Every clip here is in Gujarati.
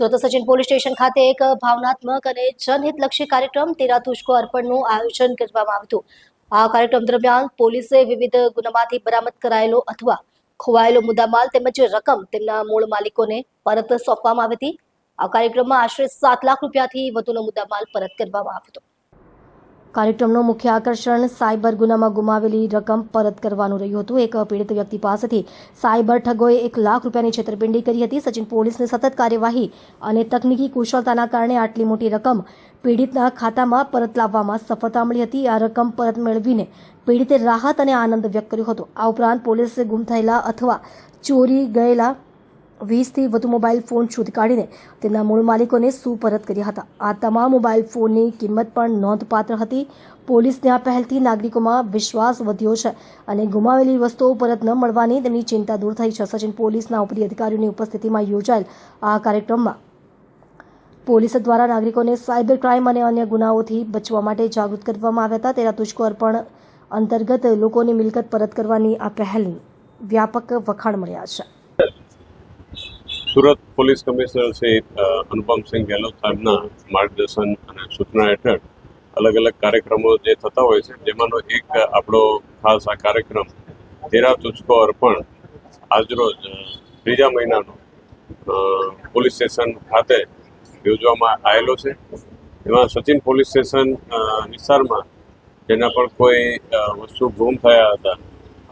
તો સચિન પોલીસ સ્ટેશન ખાતે એક ભાવનાત્મક અને જનહિતલક્ષી કાર્યક્રમ તેરા તુજકો અર્પણનું આયોજન કરવામાં આવ્યું હતું। આ કાર્યક્રમ દરમિયાન પોલીસે વિવિધ ગુનામાંથી બરામદ કરાયેલો અથવા ખોવાયેલો મુદ્દામાલ તેમજ રકમ તેમના મૂળ માલિકોને પરત સોંપવામાં આવી હતી। આ કાર્યક્રમમાં આશરે 7 લાખ રૂપિયાથી વધુનો મુદ્દામાલ પરત કરવામાં આવ્યો હતો। કાર્યક્રમનું મુખ્ય આકર્ષણ સાયબર ગુનામાં ગુમાવેલી રકમ પરત કરવાનું રહ્યું હતું। એક પીડિત વ્યક્તિ પાસેથી સાયબર ઠગોએ 1 લાખ રૂપિયાની છેતરપિંડી કરી હતી। સચિન પોલીસની સતત કાર્યવાહી અને તકનીકી કુશળતાના કારણે આટલી મોટી રકમ પીડિતના ખાતામાં પરત લાવવામાં સફળતા મળી હતી। આ રકમ પરત મેળવીને પીડિતે રાહત અને આનંદ વ્યક્ત કર્યો હતો। આ ઉપરાંત પોલીસે ગુમ થયેલા અથવા ચોરી ગયેલા 20 થી વધુ મોબાઈલ ફોન શોધી કાઢીને તેમના મૂળ માલિકોને સુપરત કર્યા હતા। આ તમામ મોબાઈલ ફોનની કિંમત પણ નોંધપાત્ર હતી। પોલીસની આ પહેલથી નાગરિકોમાં વિશ્વાસ વધ્યો છે અને ગુમાવેલી વસ્તુઓ પરત ન મળવાની તેમની ચિંતા દૂર થઈ છે। સચિન પોલીસના ઉપરી અધિકારીઓની ઉપસ્થિતિમાં યોજાયેલ આ કાર્યક્રમમાં પોલીસ દ્વારા નાગરિકોને સાયબર ક્રાઇમ અને અન્ય ગુનાઓથી બચવા માટે જાગૃત કરવામાં આવ્યા હતા। તેરા તુજકો અર્પણ અંતર્ગત લોકોની મિલકત પરત કરવાની આ પહેલની વ્યાપક વખાણ મળ્યા છે। સુરત પોલીસ કમિશનર શ્રી અનુપમસિંહ ગેહલોત સાહેબના માર્ગદર્શન અને સૂચના હેઠળ અલગ અલગ કાર્યક્રમો જે થતા હોય છે, જેમાંનો એક આપણો ખાસ આ કાર્યક્રમ તેરા તુજકો અર્પણ આજરોજ 3જા મહિનાનો પોલીસ સ્ટેશન ખાતે યોજવામાં આવેલો છે। એમાં સચિન પોલીસ સ્ટેશન વિસ્તારમાં જેના પણ કોઈ વસ્તુ ગુમ થયા હતા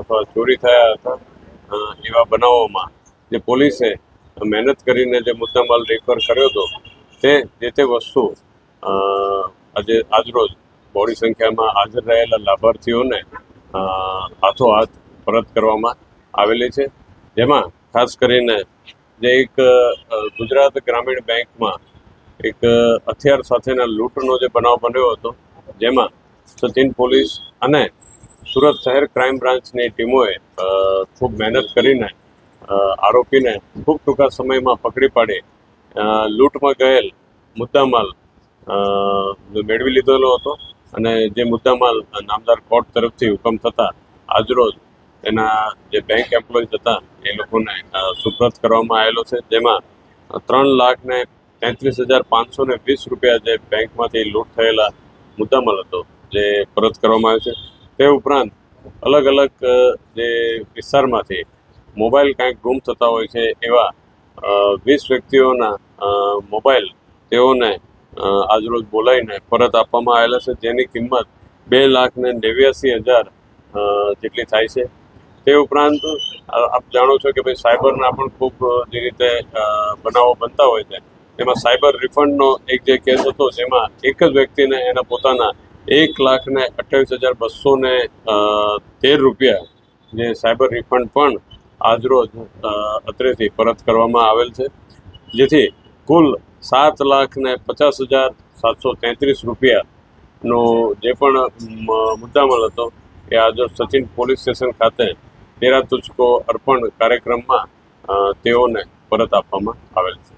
અથવા ચોરી થયા હતા એવા બનાવોમાં જે પોલીસે મહેનત કરીને જે મુદ્દામાલ રિકવર કર્યો હતો તે વસ્તુ આજરોજ બહોળી સંખ્યામાં હાજર રહેલા લાભાર્થીઓને હાથોહાથ પરત કરવામાં આવેલી છે। જેમાં ખાસ કરીને જે એક ગુજરાત ગ્રામીણ બેંકમાં એક હથિયાર સાથેના લૂંટનો જે બનાવ બન્યો હતો, જેમાં સચિન પોલીસ અને સુરત શહેર ક્રાઇમ બ્રાન્ચની ટીમોએ ખૂબ મહેનત કરીને આરોપીને ખૂબ ટૂંકા સમયમાં પકડી પાડી લૂંટમાં ગયેલ મુદ્દામાલ મેળવી લીધેલો હતો અને જે મુદ્દામાલ નામદાર કોર્ટ તરફથી હુકમ થતાં આજરોજ એના જે બેંક એમ્પ્લોઈઝ હતા એ લોકોને સુપ્રત કરવામાં આવેલો છે। જેમાં 3,33,520 રૂપિયા જે બેંકમાંથી લૂંટ થયેલા મુદ્દામાલ હતો જે પરત કરવામાં આવ્યો છે। તે ઉપરાંત અલગ અલગ જે વિસ્તારમાંથી મોબાઈલ કાંઈક ગુમ થતા હોય છે એવા 20 વ્યક્તિઓના મોબાઈલ તેઓને આજરોજ બોલાવીને પરત આપવામાં આવેલા છે, જેની કિંમત 2,89,000 જેટલી થાય છે। તે ઉપરાંત આપ જાણો છો કે ભાઈ સાયબરના પણ ખૂબ જે રીતે બનાવો બનતા હોય છે, એમાં સાયબર રિફંડનો એક જે કેસ હતો, જેમાં એક જ વ્યક્તિને એના પોતાના 1,28,213 રૂપિયા જે સાયબર રિફંડ પણ આજરોજ અત્રેથી પરત કરવામાં આવેલ છે, જેથી કુલ 7,50,733 રૂપિયાનો જે પણ મુદ્દામાલ હતો એ આજરોજ સચિન પોલીસ સ્ટેશન ખાતે તેરા તુજકો અર્પણ કાર્યક્રમમાં તેઓને પરત આપવામાં આવેલ છે।